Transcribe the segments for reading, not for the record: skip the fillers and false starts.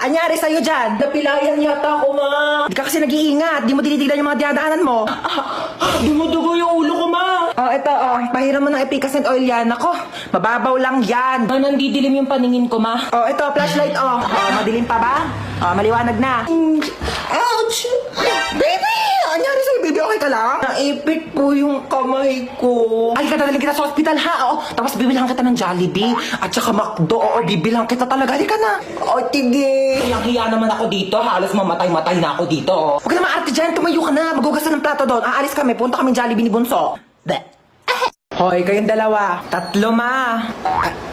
Anyari sa'yo dyan? Napilayan yata ako, ma. Di ka kasi nag-iingat. Di mo tinitignan yung mga dinadaanan mo. Dumudugo yung ulo ko, ma. Eto, pahiram mo ng efficacent oil yan. Ako, mababaw lang yan. Nandidilim yung paningin ko, ma. Eto, flashlight, madilim pa ba? Maliwanag na. Ouch! Baby! Anyari sa'yo, baby? Okay ka lang? Naipit po yung kamay ko. Ay, dadalhin kita sa hospital, ha? Tapos bibilang kita ng Jollibee. At saka McDo. Bibilang kita talaga. Halika na. Tige. Hiyang-hiya naman ako dito. Halos mamatay-matay na ako dito. Huwag ka na maarte dyan. Tumayo ka na. Magugas na ng plato doon. Aalis kami. Punta kami Jollibee ni Bunso. Hoy, kayong dalawa. Tatlo, ma.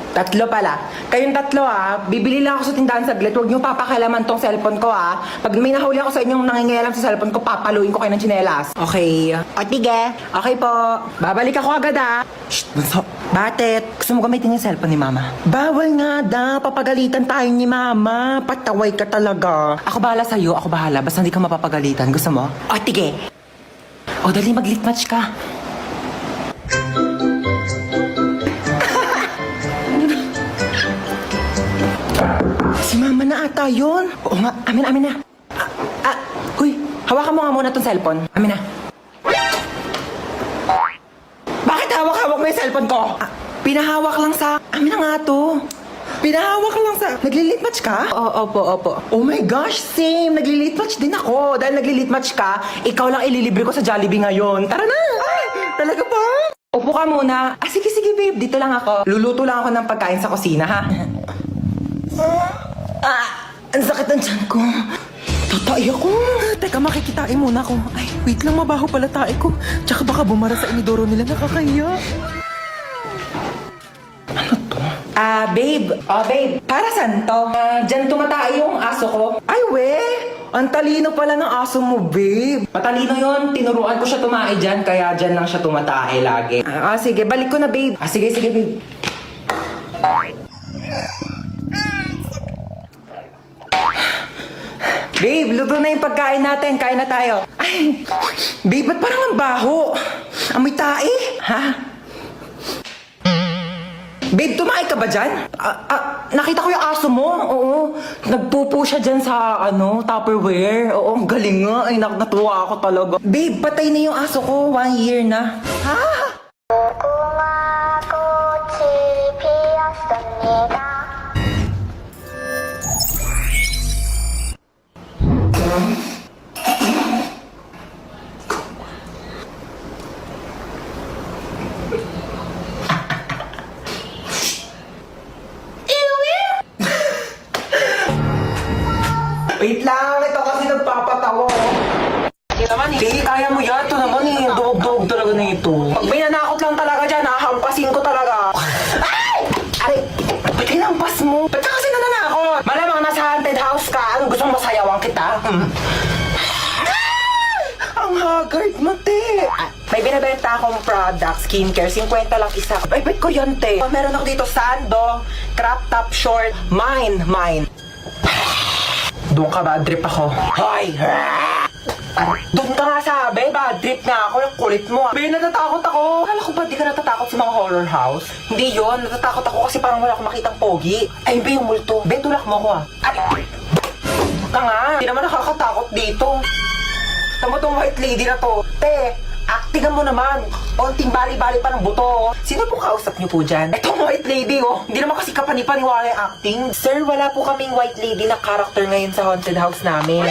Tatlo pala. Kayong tatlo, bibili lang ako sa tindahan saglit. Huwag niyo papakailaman tong cellphone ko, Pag may nahuli ako sa inyong nangingialam sa cellphone ko, papaluin ko kayo ng tsinelas. Okay. O, tige. Okay po. Babalik ako agad, Shh, Bunso. Bakit? Gusto mo gamitin yung cellphone ni Mama? Bawal nga, Papagalitan tayo ni Mama. Pataway ka talaga. Ako bahala sa'yo. Ako bahala. Basta hindi ka mapapagalitan. Gusto mo? O, tige. O, dali mag-lit match ka. Si Mama na ata yun. Oo nga, amin na. Huy, hawakan mo nga muna tong cellphone. Amin na. Bakit hawak-hawak mo yung cellphone ko? Pinahawak lang sa... Amin na nga to. Pinahawak lang sa... Nagli-lit match ka? Opo. Oh my gosh, same. Nagli-lit match din ako. Dahil nagli-lit match ka, ikaw lang ililibre ko sa Jollibee ngayon. Tara na! Ay, talaga ba? Upo ka muna. Sige babe, dito lang ako. Luluto lang ako ng pagkain sa kusina, ha? Ang sakit ng tiyan ko. Tatay ako. Teka, makikitain muna ako. Ay, wait lang, mabaho pala tae ko. Tsaka baka bumara sa inidoro nila, nakakahiya. Ano to? Babe. Babe. Para saan to? Dyan tumatay yung aso ko. Ay, we. Ang talino pala ng aso mo, babe. Matalino yon, tinuruan ko siya tumae dyan, kaya dyan lang siya tumatae lagi. Sige, balik ko na, babe. Sige, babe. Babe, luto na yung pagkain natin. Kain na tayo. Ay, babe, ba't parang ang baho? Amoy tae? Ha? Babe, tumae ka ba dyan? Nakita ko yung aso mo. Oo. Nagpupo siya dyan sa, Tupperware. Oo, ang galing nga. Ay, natuwa ako talaga. Babe, patay na yung aso ko. 1 year na. Ha? Wait lang, ito kasi nagpapatawa. Hindi, kaya mo yan. Ito naman dog talaga na ito. Pag may nanakot lang talaga dyan, hahampasin ko talaga. Ay! Aray, ba't hinampas mo? Ba't ka kasi nananakot? Malamang nasa haunted house ka. Ano, gusto mong masayawan kita? Ang haggard mo, te. May binibenta akong product, skincare, 50 lang isa. Ay, ba't ko yan, te? Meron ako dito, sando, crop top short, mine. Doon ka, bad trip ako. Hoy! Doon ka nga sabi, bad trip nga ako. Yung kulit mo. Be, natatakot ako. Akala ko ba di ka natatakot sa mga horror house? Hindi yon, natatakot ako kasi parang wala akong makitang pogi. Ay, be, yung multo. Be, tulak mo ako, Ay, ka nga. Hindi naman nakakatakot dito. Tama tong white lady na to. Te, actingan mo naman. Konting bali-bali pa ng buto. Sino po kausap niyo po dyan? Etong white lady, Hindi naman kasi kapanipaniwala yung acting. Sir, wala po kaming white lady na character ngayon sa haunted house namin.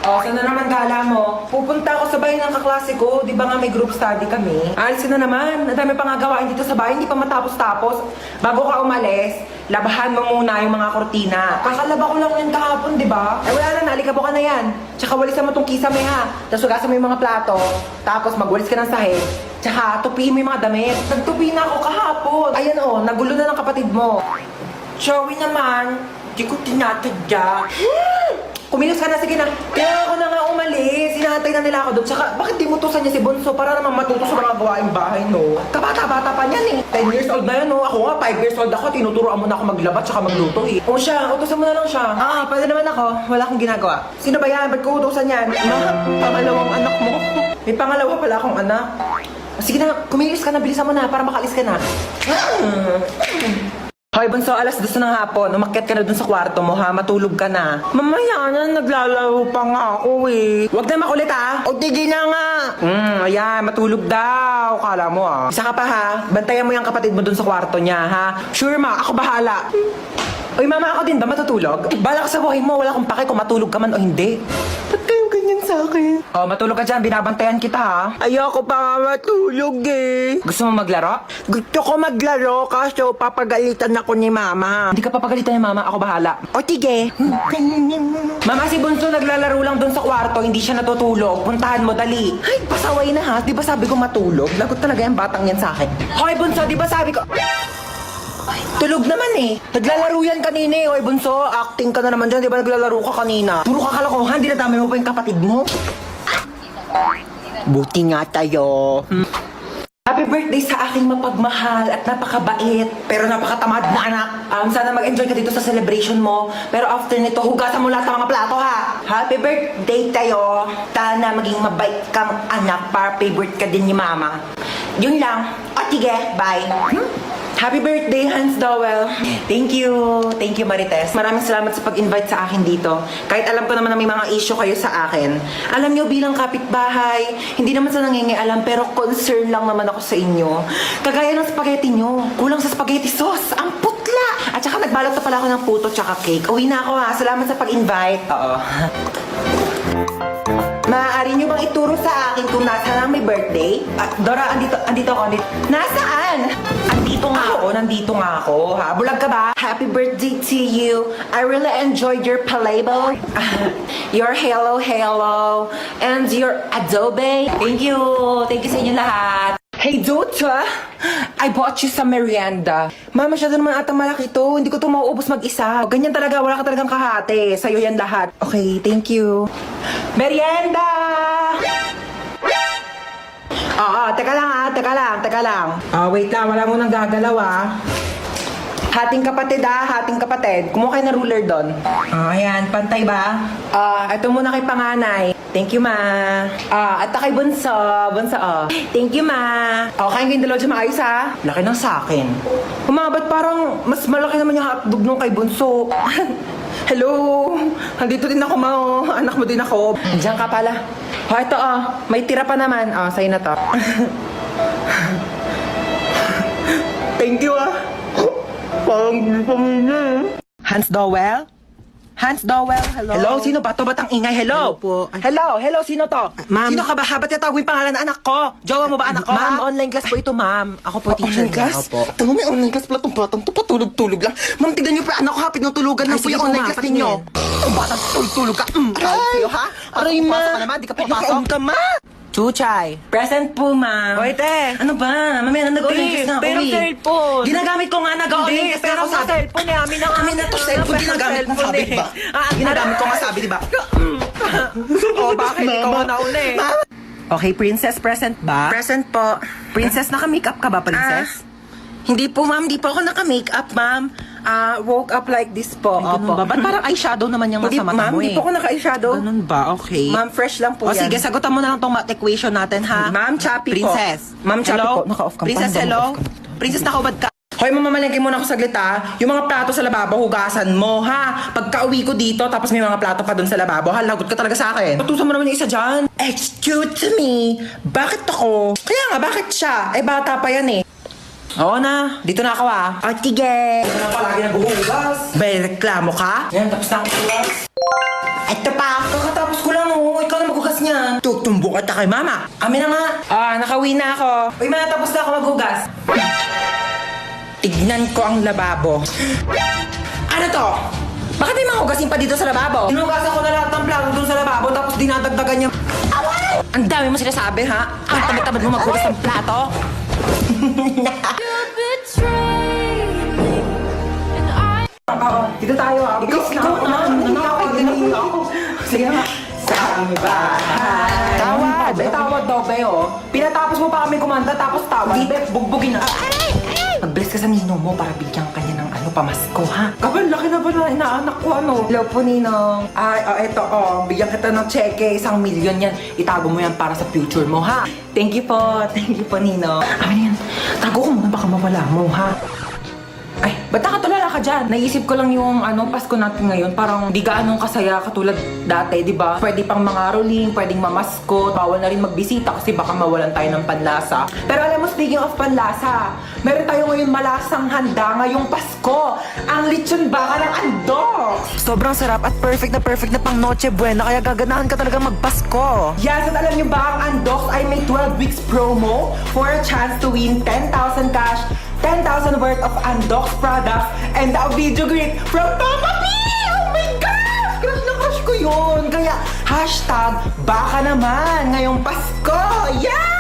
Saan na naman gala mo? Pupunta ako sa bahay ng kaklase ko. Di ba nga may group study kami? Alisin na naman. Ang dami pang gawain dito sa bahay. Hindi pa matapos-tapos. Bago ka umalis, labahan mo muna yung mga kortina. Kakalaba ko lang yan kahapon, di ba? Ay wala na, nalikabo ka na yan. Tsaka walisan mo tong kisame, ha? Tapos hugasan mo yung mga plato. Tapos magwalis ka ng sahig. Tsaka tupiin mo yung mga damit. Nagtupi na ako kahapon. Ayan nagulo na ng kapatid mo. Joey naman, di ko tinatadya. Kumilos ka na, sige na. Kaya ako na nga umalis. Sinatay na nila ako doon. Tsaka, bakit di mo tusan niya si Bonso para naman matuto sa mga gawaing bahay, no? Kabata-bata pa niyan, 10 years old na yan, no? Ako nga, 5 years old ako. Tinuturoan mo na ako maglaba tsaka magluto, O siya, utusan mo na lang siya. Pwede naman ako. Wala akong ginagawa. Sino ba yan? Ba't ko utusan yan? Pangalawang anak mo. May pangalawa pala akong anak. Sige na, kumilos ka na. Bilisan mo na para makalis ka na. Hoy, bunso, alas 2 ng hapon. Umakyat ka na dun sa kwarto mo, ha? Matulog ka na. Mamaya na, naglalaro pa nga ako, eh. Huwag na makulit, ha? O, tigil na nga. Ayan, matulog daw. Kala mo, ah. Isa ka pa, ha? Bantayan mo yung kapatid mo dun sa kwarto niya, ha? Sure, ma. Ako bahala. Uy, mama, ako din ba matutulog? Bala ka sa buhay mo. Wala akong pake kung matulog ka man o hindi. Ba't kayong ganyan sa akin? Oh, matulog ka dyan. Binabantayan kita, ha? Ayoko pa nga matulog, eh. Gusto mo maglaro? Gusto ko maglaro kaso papagalitan ako ni mama. Hindi ka papagalitan ni mama. Ako bahala. O, tige. Mama, si Bunso naglalaro lang dun sa kwarto. Hindi siya natutulog. Puntahan mo, dali. Ay, pasaway na, ha? Di ba sabi ko matulog? Lagot talaga yung batang yan sa akin. Hoy, Bunso, di ba sabi ko... Tulog naman eh. Naglalaro yan kanina eh. Oy, Bunso, acting ka na naman dyan. Di ba naglalaro ka kanina? Puro ka kalokohan. Dinadami mo pa yung kapatid mo. Buti nga tayo. Happy birthday sa aking mapagmahal at napakabait pero napakatamad na anak. Sana mag-enjoy ka dito sa celebration mo. Pero after nito, hugasan mo lahat ng mga plato, ha? Happy birthday tayo. Sana maging mabait kang anak para favorite ka din ni mama. Yun lang. O, tige. Bye. Happy birthday, Hans Dowell. Thank you. Thank you, Marites. Maraming salamat sa pag-invite sa akin dito. Kahit alam ko naman na may mga issue kayo sa akin. Alam nyo, bilang kapitbahay, hindi naman sa nangingialam, pero concern lang naman ako sa inyo. Kagaya ng spaghetti nyo. Kulang sa spaghetti sauce. Ang putla! At saka nagbalot na pala ako ng puto tsaka cake. Uwi na ako, ha. Salamat sa pag-invite. Oo. Maaari nyo bang ituro sa akin kung nasaan ang may birthday? Dora, andito ako. Nasaan? Nandito nga ako, ha? Bulag ka ba? Happy birthday to you. I really enjoyed your playboy. Your hello, and your adobe. Thank you sa inyo lahat. Hey, Dota! I bought you some merienda. Mama, masyado naman atang malaki to. Hindi ko to mauubos mag-isa. Ganyan talaga, wala ka talagang kahati. Sa'yo yan lahat. Okay, thank you. Merienda! Teka lang. Wait lang, wala mo nang gagalaw, Hating kapatid. Kumuha kayo ng ruler doon. Ayan, pantay ba? Ito muna kay panganay. Thank you, ma. At kay bunso. Thank you, ma. Kain kayong dalawa dyan maayos, ha? Laki ng sakin. Ba't parang mas malaki naman yung hotdog nung kay bunso? Hello! Nandito din ako, ma. Anak mo din ako. Diyan ka pala. Ito, may tira pa naman. Sa'yo na to. Thank you, Parang Hans Dowell? Hello? Hello, sino ba to? Ba't ang ingay? Hello? Hello po. Hello, sino to? Ma'am. Sino ka ba? Ba't tatago yung pangalan ng anak ko? Jowa mo ba anak ko? Ma'am, online class po ito, ma'am. Ako po teacher online class? niya. Opo. Ito may online class pala itong batang to. Patulog-tulog lang. Ma'am, tignan niyo pa. Anak ko hapit ng tulugan Ay, na po sige yung po, online ma'am, class ninyo. patingin. Ang batang tulog ka. Aray sa'yo, ha? Aray, ma. Pasok ka naman, di ka papasok. Ayun ka, ma. Chuchay. Present po, ma'am. Oy, te. Ano ba? Mamaya na nag-online class na ako, pero cellphone. Ginagamit ko nga nag-online class na ako. sa cellphone eh. Amin na to cellphone. Ginagamit mo sabi, di ba? Ginagamit ko nga sabi, di ba? Bakit? Ikaw nga nauna eh. Okay, princess, present ba? Present po. Princess, naka-makeup ka ba, princess? Hindi po, ma'am. Di po ako naka-makeup, ma'am. Woke up like this po. Ganun ba? Ba't parang eyeshadow naman yung Hindi, nasa mata ma'am, mo hindi eh? po ako naka-eyeshadow. Ganun ba? Okay. Ma'am, fresh lang po O yan. sige, sagutan mo na lang tong math equation natin, ha? Ma'am, choppy po. Princess. Ma'am, choppy Hello? po. Naka-off ka. Princess, Paano ba hello? naka-off Princess, nakaubad ka. Hoy, mamamalengke muna ako saglit, ha? Yung mga plato sa lababo, hugasan mo, ha? Pagka-uwi ko dito, tapos may mga plato pa dun sa lababo, ha? Lagot ka talaga sa akin. Patusan mo naman yung isa dyan. Excuse me, bakit ako? Kaya nga, bakit siya? Bata pa yan eh. Oo na, dito na ako, ha? O, sige. Ito na palagi naghuhugas. May reklamo ka? Yan, tapos na ako hugas. Ito pa. Kakatapos ko lang, oh. Ikaw na maghugas niyan. Tutumbo ka kay mama. Amin na nga. Nakauwi na ako. Uy, ma, tapos na ako maghugas. Tignan ko ang lababo. Ano to? Bakit may mga hugasin pa dito sa lababo? Hinugasan ko na lahat ng plato dun sa lababo, tapos dinadagdagan niya. Away! Ang dami mo sinasabi, ha? Ang tamad-tamad mo maghugas ng plato. Dito tayo, ha? Ikaw na. Sige na. Sa bahay. Tawad. Tawad daw, Beo. Pinatapos mo pa kami kumanta, tapos tawad. Di, bugbugin na. Mag-bless ka sa ninong mo para bigyan ka niya ng pamasko, ha? Kapal, laki na ba na inaanak ko, Hello po, Ninong. Eto, bigyan kita ng cheque, 1 million yan. Itago mo yan para sa future mo, ha? Thank you po, Ninong. Amin yan, tago ko muna, baka mawala mo, ha? Ay, ba't nakatulala ka dyan? Naisip ko lang yung Pasko natin ngayon. Parang di gaanong kasaya katulad dati, di ba? Pwede pang mangaroling, pwedeng mamaskot, bawal na rin magbisita kasi baka mawalan tayo ng panlasa. Pero alam mo, speaking of panlasa, meron tayo ngayon malasang handa ngayong Pasko. Ang lechon baka ng andok! Sobrang sarap at perfect na pang Noche Buena, kaya gaganahan ka talaga magpasko. Yes, at alam nyo ba, ang Andox ay may 12 weeks promo for a chance to win 10,000 cash, 10,000 worth of Andox products, and a video greet from Papa P! Oh my gosh! Crush na crush ko yun! Kaya, hashtag, baka naman ngayong Pasko! Yeah!